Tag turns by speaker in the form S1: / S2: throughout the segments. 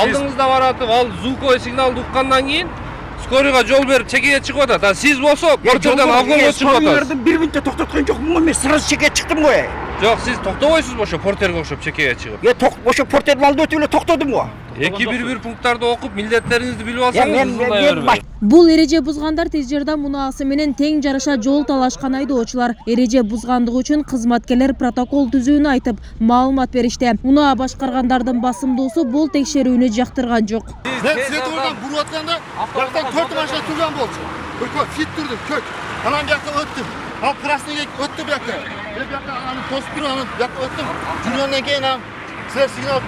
S1: алдыңызда баратып, ал звуковой сигналды уккандан кийин скорыйга жол берип чекеге чыгып атат. А сиз болсо портерден обгонго чыгып атасыз.
S2: Bir minutта токтоткон жокмун, мен сразу чекеге чыктым го.
S1: Жок, сиз токтобойсуз ошо портерге окшоп чекеге чыгып.
S2: Ошо портердин алдында өтүп эле токтодум го.
S1: 2-1-1 пункттарды окуп, милдеттериңизди билип алсаңыз,
S3: Бул эреже бузгандар тез жардам унаасы менен тең жараша жол талашкан айдоочулар эреже бузгандыгы үчүн кызматкерлер протокол түзүүнү айтып, маалымат беришти. Унаа башкаргандардын басымдуусу бул текшерүүнү жактырган жок.
S4: Мен светофордон буруп атканда, жактан 4 машина турган болчу. Бир фит турдум, көк. Анан бияка өттүм. Ал красныйга өттү бияка. Бияка аны тосуп туруп, анан бияка өттүм. Жүргөндөн кийин силер сигнал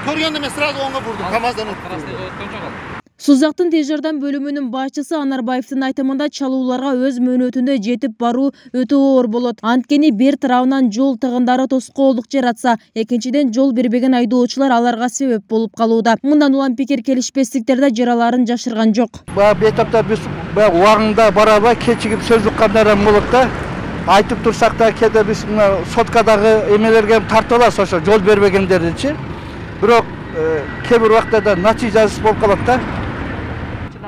S4: көргөндө мен сразу оңго бурдум. КамАЗдан өттүм.
S3: Сузактын тез жардам бөлүмүнүн башчысы Анарбаевдин айтымында чалууларга өз мөөнөтүндө жетип баруу өтө оор болот. Анткени бир тарабынан жол тыгындары тоскоолдук жаратса, экинчиден жол бербеген айдоочулар аларга себеп болуп калууда. Мындан улам пикир келишпестиктерде жараларын жашырган жок.
S5: Бетапта биз убагында бара албай кечигип сөз уккандар болот да. Айтып турсак да кээде биз соткадагы эмелерге тартып алабыз ошо жол бербегендердичи. Бирок кээ бир убактарда натыйжасыз болуп калат да.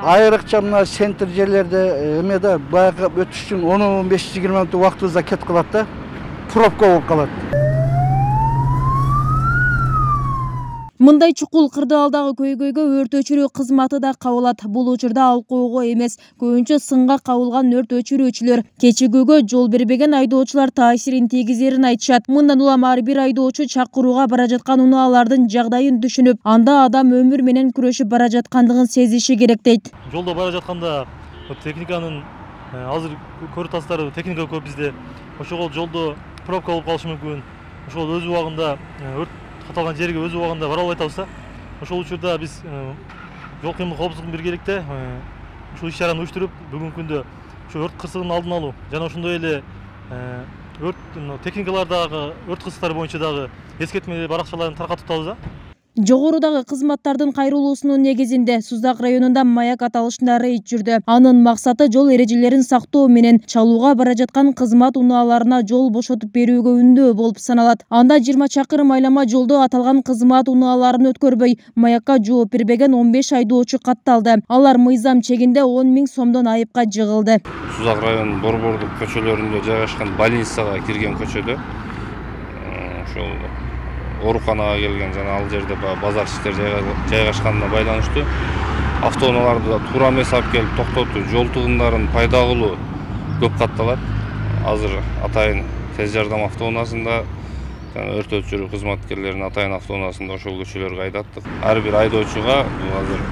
S5: Айрыкча мына центр жерлерде эмеде баягы өтүш үчүн 10-15-20 мүнөт убактыбызда кетип калат да. Пробка болуп калат.
S3: Мындай чукул кырдаалдагы көйгөйгө өрт өчүрүү кызматы да кабылат. Бул учурда алкоого эмес, көбүнчө сынга кабылган өрт өчүрүүчүлөр кечигүүгө жол бербеген айдоочулар таасирин тийгизерин айтышат. Мындан улам ар бир айдоочу чакырууга бара жаткан унаалардын жагдайын түшүнүп, анда адам өмүр менен күрөшүп бара жаткандыгын сезиши керек дейт.
S6: Жолдо бара жатканда техниканын азыр көрү-тастары техника көп бизде. Ошол жолдо пробка болуп калышы мүмкүн. Ошол өз убагында өрт каталган жерге өз убагында бара албай атабыз да. Ошол учурда биз жол кыймыл коопсуздугун биргеликте ушул иш-чараны уюштуруп, бүгүнкү күндө ошо өрт кырсыгынын алдын алуу жана ошондой эле өрт техникалардагы өрт кырсыктары боюнча дагы эскертме баракчаларын таркатып атабыз да.
S3: Жогорудагы кызматтардын кайрылуусунун негизинде Сузак районунда маяк аталышында рейд жүрдү. Анын максаты жол эрежелерин сактоо менен чалууга бара жаткан кызмат унааларына жол бошотуп берүүгө үндөө болуп саналат. Анда 20 чакырым айлама жолдо аталган кызмат унааларын өткөрбөй, маякка жооп бербеген 15 айдоочу катталды. Алар мыйзам чегинде 10 000 сомдон айыпка жыгылды.
S1: Сузак районунун борбордук көчөлөрүндө жайгашкан больницага кирген көчөдө ошол ооруканага келген жана ал жерде базар иштер жайгашканына байланыштуу автоунааларды туура эмес алып келип токтотуу, жол тыгындарын пайда кылуу көп катталат. Азыр атайын тез жардам автоунаасында жана өрт өчүрүү кызматкерлеринин атайын автоунаасында ошол көчөлөргө айдаттык. Ар бир айдоочуга азыр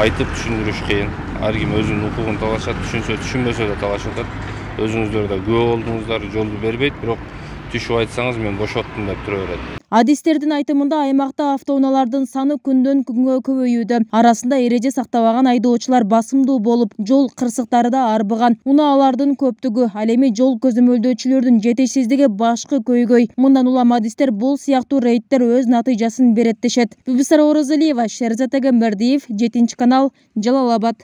S1: айтып түшүндүрүш кыйын. Ар ким өзүнүн укугун талашат, түшүнсө түшүнбөсө да талашып атат. Өзүңүздөр да күбө болдуңуздар, жолду бербейт, бирок түшүп айтсаңыз мен бошоттум деп тура берет.
S3: Адистердин айтымында аймакта автоунаалардын саны күндөн күнгө көбөйүүдө. Арасында эреже сактабаган айдоочулар басымдуу болуп, жол кырсыктары да арбыган. Унаалардын көптүгү, ал эми жол көзөмөлдөөчүлөрдүн жетишсиздиги башкы көйгөй. Мындан улам адистер бул сыяктуу рейдтер өз натыйжасын берет дешет. Бибисара Оразалиева, Шерзат Эгембердиев, 7 канал, Жалал Абад.